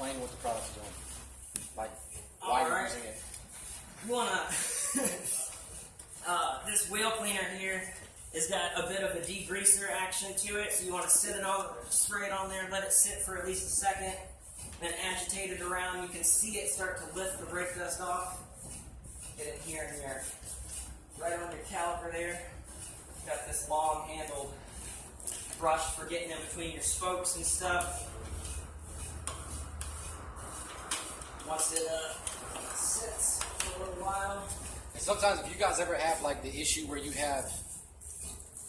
explain what the product's doing. Like, why you're using it. You wanna, this wheel cleaner here has got a bit of a degreaser action to it, so you want to spray it on there, let it sit for at least a second, then agitate it around. You can see it start to lift the brake dust off. Get it here and there. Right on your caliper there. Got this long handled brush for getting in between your spokes and stuff. Once it sits for a little while. And sometimes if you guys ever have like the issue where you have,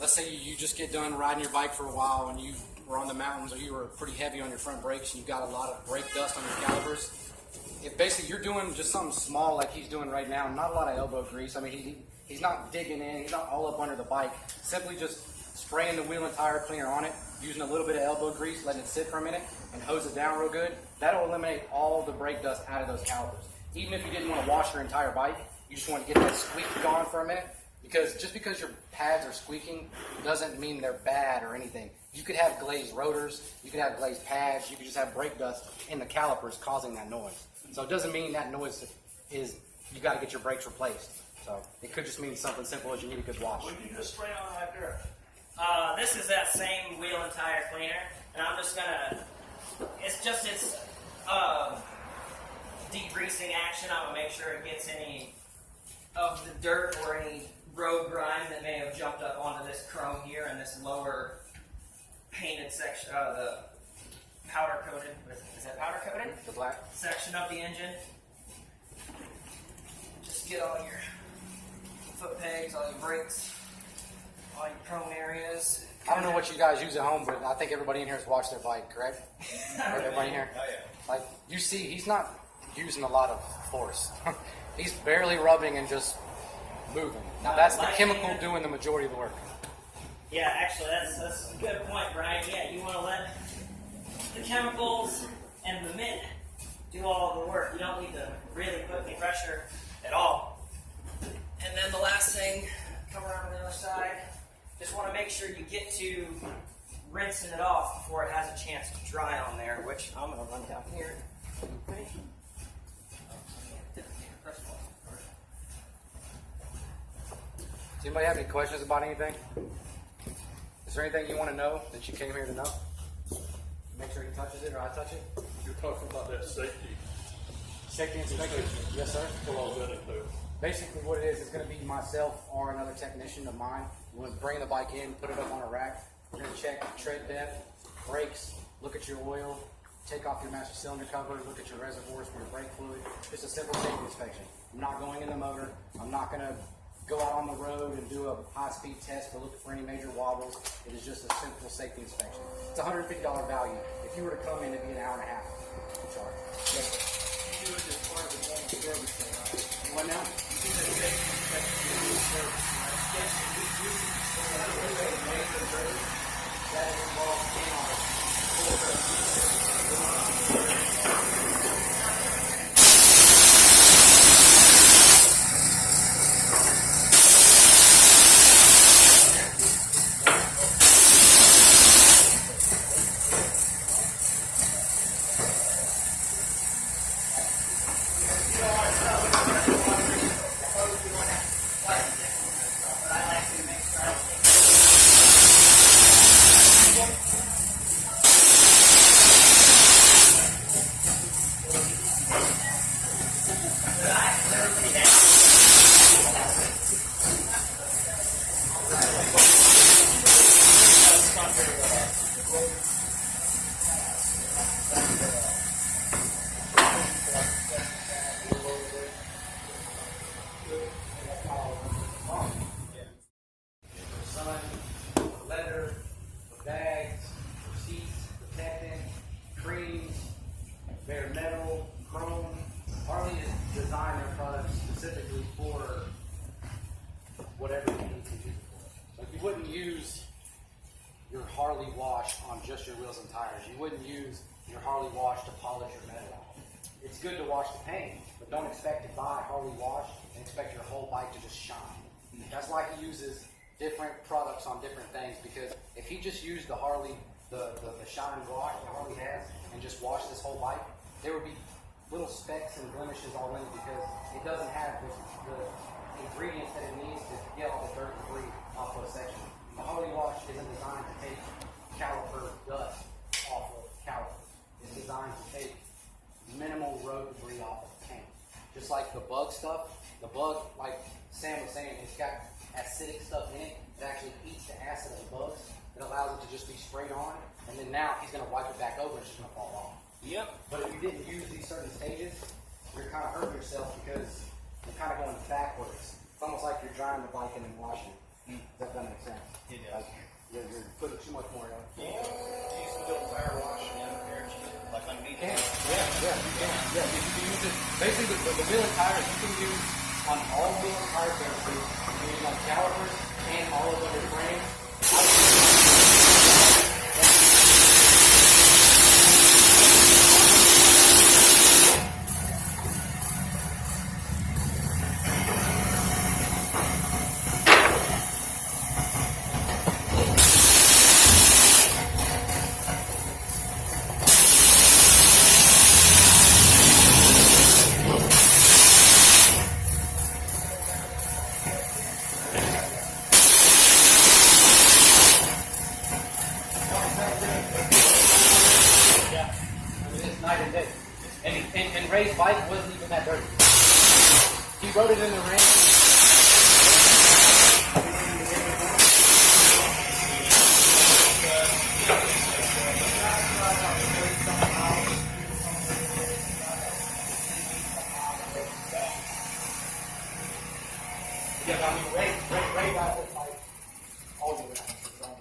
let's say you just get done riding your bike for a while and you were on the mountains or you were pretty heavy on your front brakes and you got a lot of brake dust on your calipers, if basically you're doing just something small like he's doing right now, not a lot of elbow grease, I mean he's not digging in, he's not all up under the bike, simply just spraying the wheel and tire cleaner on it, using a little bit of elbow grease, letting it sit for a minute and hose it down real good, that'll eliminate all the brake dust out of those calipers. Even if you didn't want to wash your entire bike, you just want to get that squeak gone for a minute, because just because your pads are squeaking doesn't mean they're bad or anything. You could have glazed rotors, you could have glazed pads, you could just have brake dust in the calipers causing that noise. So it doesn't mean that noise is, you got to get your brakes replaced. So it could just mean something simple as you need a good wash. What do you just spray on right there? This is that same wheel and tire cleaner, and I'm just gonna, it's degreasing action. I'm gonna make sure it gets any of the dirt or any road grime that may have jumped up onto this chrome here and this lower painted section, the powder coated, is that powder coated? The black Section of the engine. Just get all your foot pegs, all your brakes, all your chrome areas. I don't know what you guys use at home, but I think everybody in here has washed their bike, correct? Everybody in here? Oh, yeah. Like, you see, he's not using a lot of force. He's barely rubbing and just moving. Now, that's the chemical doing the majority of the work. Yeah, actually, that's a good point, Brian. Yeah, you want to let the chemicals and the mint do all the work. You don't need to really put any pressure at all. And then the last thing, come around on the other side, just want to make sure you get to rinsing it off before it has a chance to dry on there, which I'm going to run down here. Okay. Does anybody have any questions about anything? Is there anything you want to know that you came here to know? Make sure he touches it or I touch it. You're talking about that safety. Safety inspection. Yes, sir. What all that include? Basically what it is going to be myself or another technician of mine. We're going to bring the bike in, put it up on a rack. We're going to check tread depth, brakes, look at your oil, take off your master cylinder cover, look at your reservoirs for your brake fluid. Just a simple safety inspection. I'm not going in the motor. I'm not going to go out on the road and do a high-speed test to look for any major wobbles. It is just a simple safety inspection. It's a $150 value. If you were to come in, it'd be an hour and a half charge. Yes, sir. You do it as part of the normal service thing, right? What now? You do that safety inspection in the service, right? Yes, we do. That involves being on leather, bags, seats, protectant, creams, bare metal, chrome. Harley has designed their products specifically for whatever you need to use it for. Like you wouldn't use your Harley wash on just your wheels and tires. You wouldn't use your Harley wash to polish your metal off. It's good to wash the paint, but don't expect to buy Harley wash and expect your whole bike to just shine. That's why he uses different products on different things, because if he just used the Harley, the shine wash that Harley has, and just washed this whole bike, there would be little specks and blemishes all in it because it doesn't have the ingredients that it needs to get all the dirt debris off of a section. The Harley wash isn't designed to take caliper dust off of calipers. It's designed to take minimal road debris off of the paint. Just like the bug stuff, the bug, like Sam was saying, it's got acidic stuff in it that actually eats the acid of the bugs. It allows it to just be sprayed on, and then now he's going to wipe it back over and it's just going to fall off. Yep. But if you didn't use these certain stages, you're kind of hurting yourself because you're kind of going backwards. It's almost like you're drying the bike and then washing it. Does that make sense? It does. Like you're putting too much more in. Yeah. You used to do a fire wash down there, like underneath. Yeah, you can. Yeah, you can use it. Basically, the wheel and tires you can use on all wheel and tire surfaces. You can use on calipers and all of your frames. And Ray's bike wasn't even that dirty. He rode it in the rain. Yeah, I mean, Ray got this bike all the way around.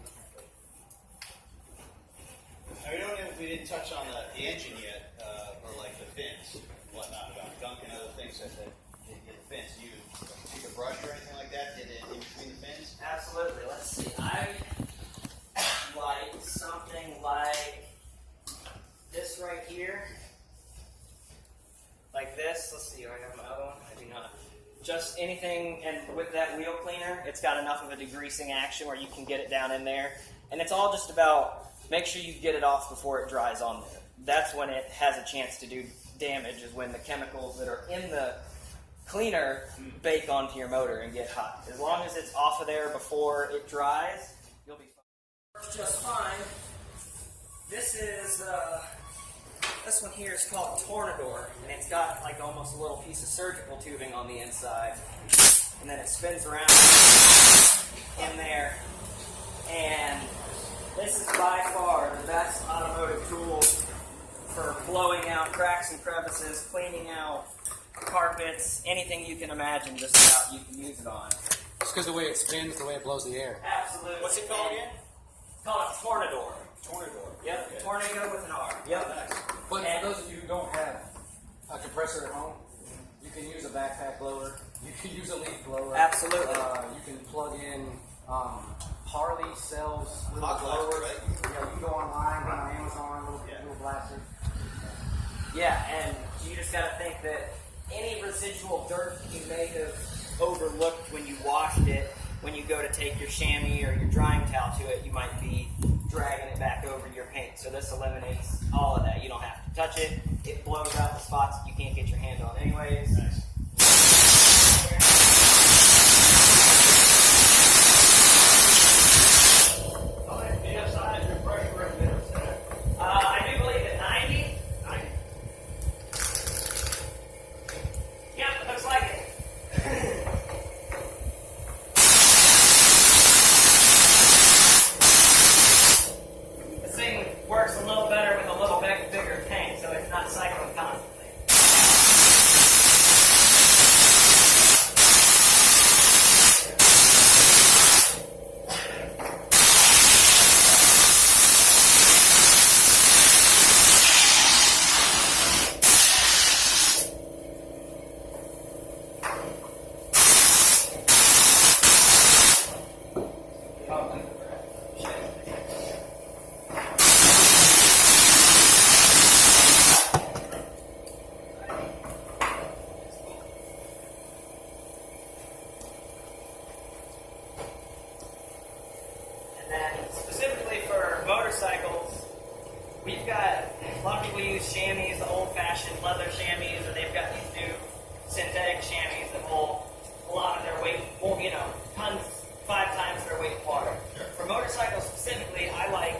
We didn't touch on the engine yet, or like the fins and whatnot, about gunk and other things that get the fins. You take a brush or anything like that, get it in between the fins? Absolutely. Let's see. I like something like this right here. Like this. Let's see. Do I have my other one? I do not. Just anything, and with that wheel cleaner, it's got enough of a degreasing action where you can get it down in there. And it's all just about make sure you get it off before it dries on there. That's when it has a chance to do damage, is when the chemicals that are in the cleaner bake onto your motor and get hot. As long as it's off of there before it dries, you'll be fine. Works just fine. This is, this one here is called Toreador, and it's got like almost a little piece of surgical tubing on the inside. And then it spins around in there, and this is by far the best automotive tool for blowing out cracks and crevices, cleaning out carpets, anything you can imagine just about you can use it on. Just because the way it spins, the way it blows the air. Absolutely. What's it called again? It's called a Toreador. Toreador. Yep, Okay. tornado with an R. Yep. But for those of you who don't have a compressor at home, you can use a backpack blower. You can use a leaf blower. Absolutely. You can plug in. Harley sells little Hot blasters, blowers. right? You know, you can go online, go on Amazon, little blasters. Yeah, and you just got to think that any residual dirt you may have overlooked when you washed it, when you go to take your chamois or your drying towel to it, you might be dragging it back over your paint. So this eliminates all of that. You don't have to touch it. It blows out the spots that you can't get your hand on anyways. Nice. I do believe at 90. Yep, looks like it. This thing works a little better with a little bit bigger tank, so it's not cycling constantly. old-fashioned leather chamois, or they've got these new synthetic chamois that hold a lot of their weight, well, you know, tons, 5 times their weight of water. For motorcycles specifically, I like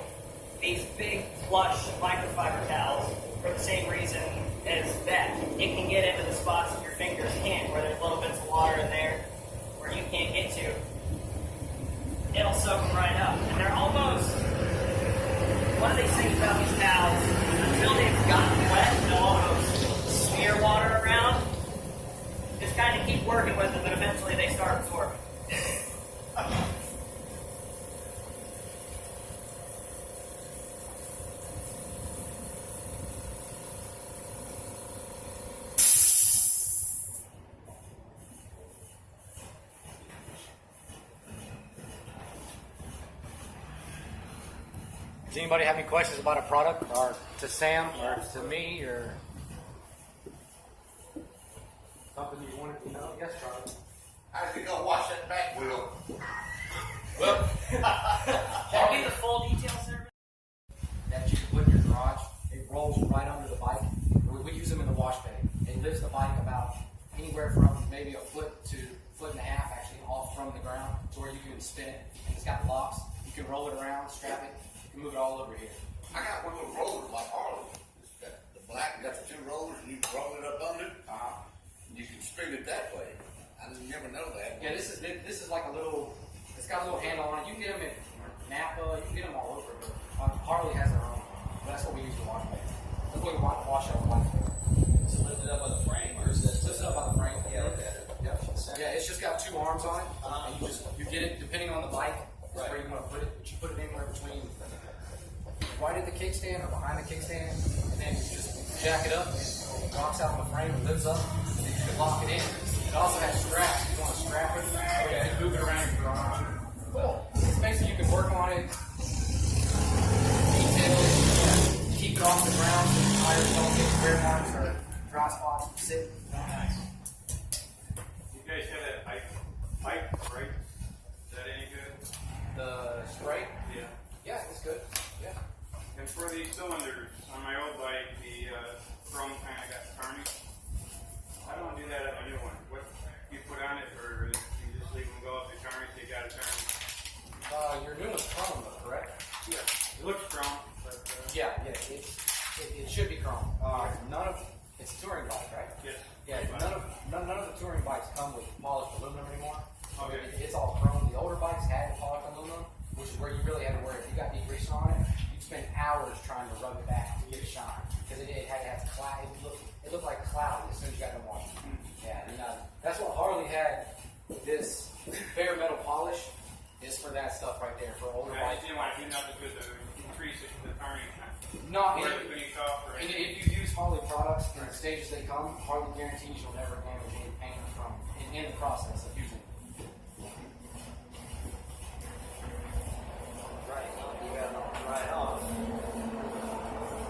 these big plush microfiber towels for the same reason as that. It can get into the spots that your fingers can't, where there's little bits of water in there where you can't get to. It'll soak them right up. And they're almost, one of these things about these towels, until they've gotten wet and almost smear water around, just kind of keep working with them, but eventually they start absorbing. Does anybody have any questions about a product, or to Sam, or to me, or something you wanted to know? Yes, Charlie. How's it gonna wash that back wheel? Well, That'd be the full detail service. that you can put in your garage. It rolls right under the bike. We use them in the wash bay. It lifts the bike about anywhere from maybe a foot to foot and a half, actually, off from the ground, to where you can spin it. And it's got locks. You can roll it around, strap it. You can move it all over here. I got one of those rollers like Harley. It's got the black, you got the 2 rollers, and you roll it up under it. And you can spin it that way. I didn't never know that. Yeah, this is like a little. It's got a little handle on it. You can get them in Napa. You can get them all over. But Harley has their own. That's what we use to wash bikes. That's what we want to wash up bikes. Is it lifted up by the frame, or is it Lifts it up by the frame. Yeah, look at it. Yep. Yeah, it's just got 2 arms on it, and you get it depending on the bike. Right. Where you want to put it, but you put it anywhere between right at the kickstand or behind the kickstand, and then you just jack it up, and it rocks out on the frame, and lifts up, and then you can lock it in. It also has straps. If you want to strap it, you can move it around your garage. Cool. It's basically you can work on it, detail it, keep it off the ground so the tires don't get wear marks or dry spots. Sit. Nice. You guys have that pipe, right? Is that any good? The spray. Yeah. Yeah, it's good. Yeah. And for these cylinders, on my old bike, the chrome kind of got tarnished. I don't do that on my new one. What you put on it, or you just leave them go up to tarnish, they got to tarnish? Your new one's chrome, though, correct? Yeah. It looks strong, but Yeah, it should be chrome. None of it's a touring bike, right? yes. Yeah, none of the touring bikes come with polished aluminum anymore. Okay. It's all chrome. The older bikes had polished aluminum, which is where you really had to worry. If you got degreaser on it, you'd spend hours trying to rub it back to get it shine, because it had to have cloud. It looked like cloudy as soon as you got in the water. Yeah, and that's what Harley had. This bare metal polish is for that stuff right there, for older I bikes. just didn't want to do nothing to increase the tarnish. No, Or the finish off or and anything. if you use Harley products in the stages they come, Harley guarantees you'll never damage any paint from in the process of using it. Right, you got it right off.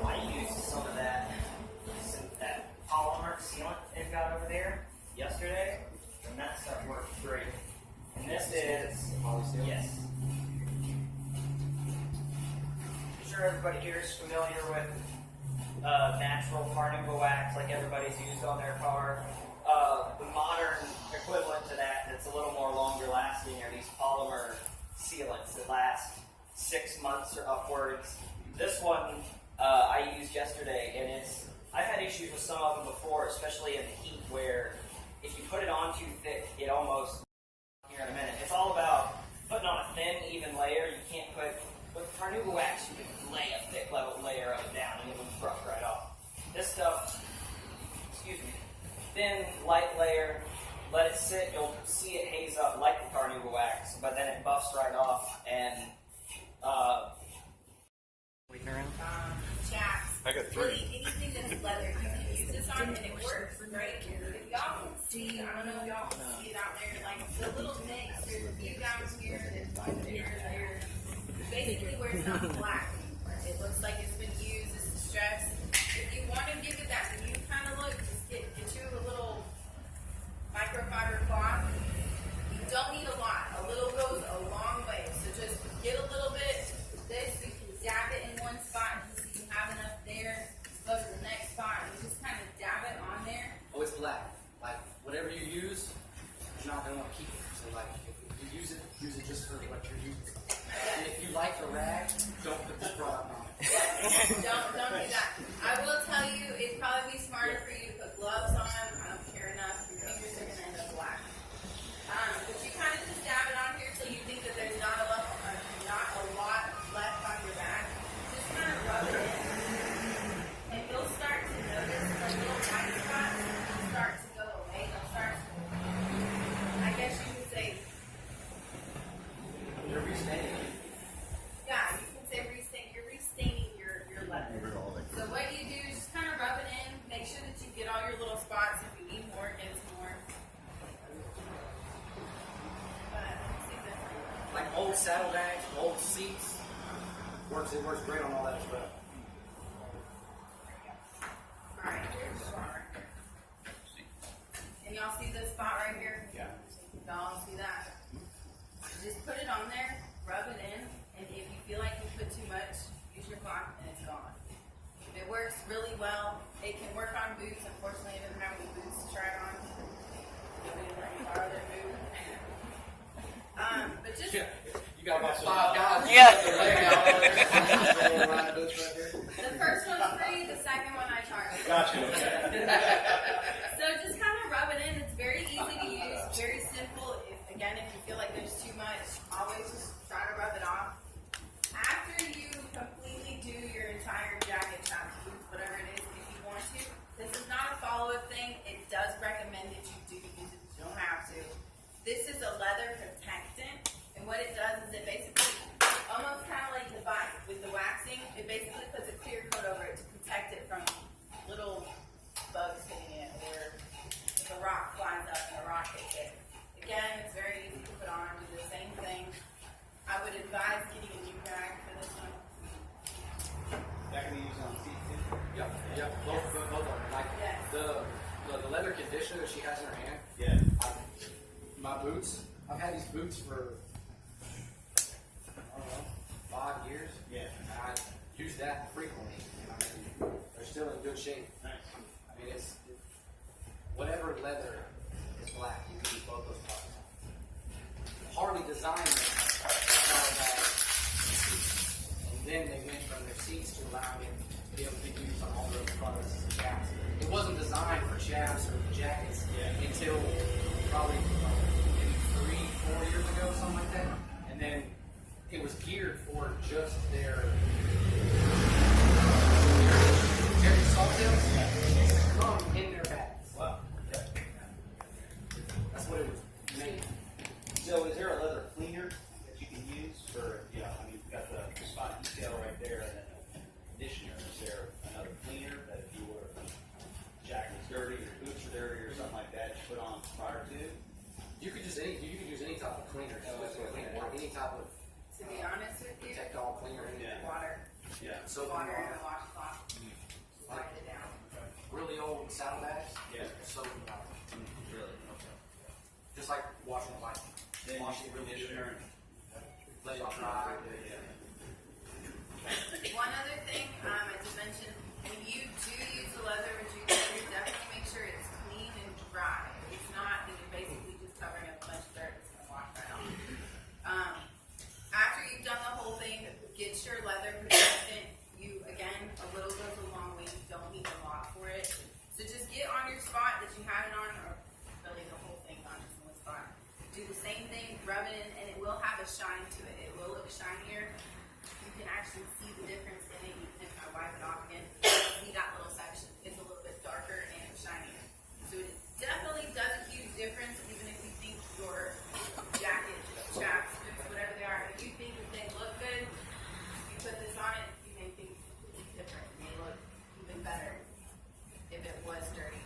I used some of that polymer sealant they've got over there yesterday, and that stuff works great. And this is Harley steel? yes. I'm sure everybody here is familiar with natural Carnauba wax, like everybody's used on their car. The modern equivalent to that, that's a little more longer lasting, are these polymer sealants that last 6 months or upwards. This one I used yesterday, and I've had issues with some of them before, especially in the heat, where if you put it on too thick, it almost, here in a minute, it's all about putting on a thin, even layer. You can't with Carnauba wax, you can lay a thick layer of it down, and it will brush right off. This stuff, excuse me, thin, light layer, let it sit, you'll see it haze up like the Carnauba wax, but then it buffs right off, and Chaps. I got 3. Really, anything that's leather, you can use this on, and it works, right? If y'all can see, I don't know if y'all can see it out there, like the little nicks, there's a few down here, there. Basically where it's not black. It looks like it's been used, it's distressed. If you want to give it that new kind of look, just get you a little microfiber cloth. You don't need a lot. A little goes a long way. So just get a little bit of this, you can dab it in one spot, and so you have enough there, go to the next spot, and just kind of old saddlebags, old seats. It works great on all that as well. Alright, here's the spot right here. Can y'all see this spot right here? Yeah. Y'all see that? Just put it on there, rub it in, and if you feel like you put too much, use your cloth and it's gone. It works really well. It can work on boots. Unfortunately, I didn't have any boots to try it on. Nobody let me borrow their boot. But just Yeah. You got about 5 guys. Yeah. the first one's free, the second one I charge. Gotcha. So just kind of rub it in. It's very easy to use, very simple. If you feel like there's too much, always just try to rub it off. After you completely do your entire jacket, chaps, boots, whatever it is, if you want to, this is not a follow-up thing. It does recommend that you do use it. You don't have to. This is a leather protectant, and what it does is it basically, almost kind of like the bike with the waxing, it basically puts a clear coat over it to protect it from little bugs hitting it, or if a rock flies up and a rock hits it. Again, it's very easy to put on, do the same thing. I would advise getting a new bag for this one. That can be used on feet too. Yeah, both of them. Like Yes. the leather conditioner that she has in her hand. Yeah. My boots. I've had these boots for I don't know 5 years. Yeah. And I use that frequently. I mean, they're still in good shape. Nice. I mean, whatever leather is black, you can use both those parts. Harley designed them, and then they went from their seats to allowing it to be able to be used on all those products as chaps. It wasn't designed for chaps or jackets until probably maybe 3-4 years ago, something like that. And then it was geared for just their sawtails come in their bags. Wow. Yeah. That's what it was made. So is there a leather cleaner that you can use for, I mean, you've got the spot detail right there and then a conditioner. Is there another cleaner that if you were jacket is dirty or boots are dirty or something like that, you put on prior to? You could use any type of cleaner. Any type of To be honest with you, Protectant cleaner. Yeah. water, Yeah. Soap and water and water. a washcloth. Slide it down. Really old saddlebags. Yeah. Soap and water. Really? Okay. Just like washing a bike. Then Wash it you really conditioner good. Let it dry. Yeah. One other thing, I just mentioned, when you do use the leather rejuvenator, definitely make sure it's clean and dry. If it's not, then you're basically just covering up a bunch of dirt. It's going to wash right off. After you've done the whole thing, get your leather protectant. Again, a little goes a long way. You don't need a lot for it. So just get on your spot that you have it on, or really the whole thing on just one spot. Do the same thing, rub it in, and it will have a shine to it. It will look shinier. You can actually see the difference in it. Even if I wipe it off again, you can see that little section. It's a little bit darker and it's shinier. So it definitely does a huge difference, even if you think your jacket, chaps, boots, whatever they are, if you think that they look good, you put this on it, you may think it's different. It may look even better if it was dirty.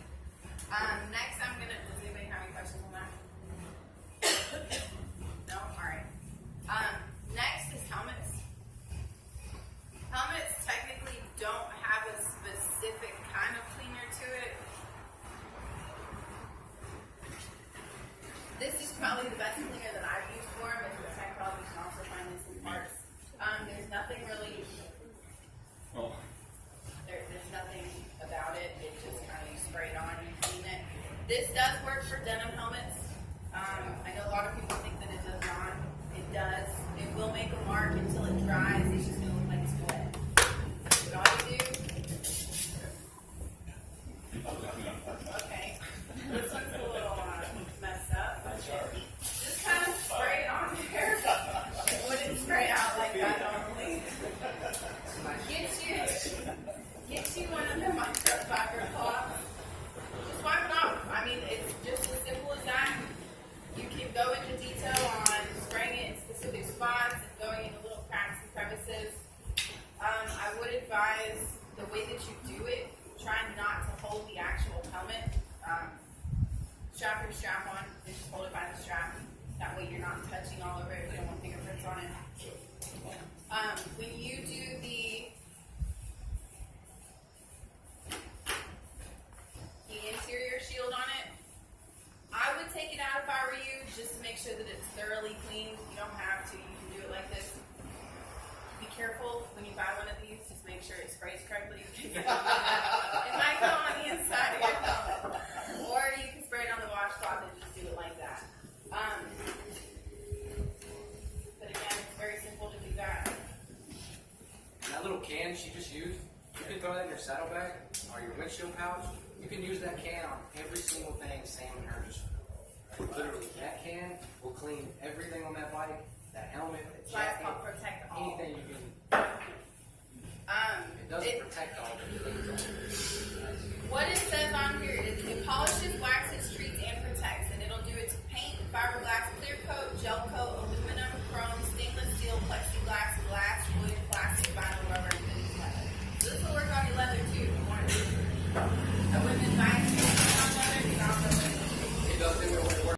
Next, does anybody have any questions on that? No? Alright. Next is helmets. Helmets technically don't have a specific kind of cleaner to it. This is probably the best cleaner that I've used for them, but I probably can also find this in parts. There's nothing really, there's nothing about it. It just kind of, you spray it on and you clean it. This does work for denim helmets. I know a lot of people think that it does not. It does. It will make a mark until it dries. It's just going to look like it's wet. But all you do, okay, this one's a little messed up. Just kind of spray it on there. It wouldn't spray out like that normally. Get you one of the microfiber cloths. Just wipe it off. I mean, it's just as simple as that. You can go into detail on spraying it in specific spots and going into little cracks and crevices. I would advise the way that you do it, try not to hold the actual helmet. Strap your strap on and just hold it by the strap. That way you're not touching all over it. You don't want fingerprints on it. sure that it's thoroughly cleaned. You don't have to. You can do it like this. Be careful when you buy one of these. Just make sure it sprays correctly. It might go on the inside of your helmet. Or you can spray it on the washcloth and just do it like that. But again, it's very simple to do that. That little can she just used, you can throw that in your saddlebag or your windshield pouch. You can use that can on every single thing Sam and her just literally. That can will clean everything on that bike, that helmet, the That's why it's jacket, called Protect All. anything you can. It doesn't protect all, but it cleans all. What it says on here is it polishes, waxes, treats, and protects. And it'll do it to paint, fiberglass, clear coat, gel coat, aluminum, chrome, stainless steel, plexiglass, glass, wood, plastic, vinyl, rubber, and finished leather. So this will work on your leather too if you want to. I wouldn't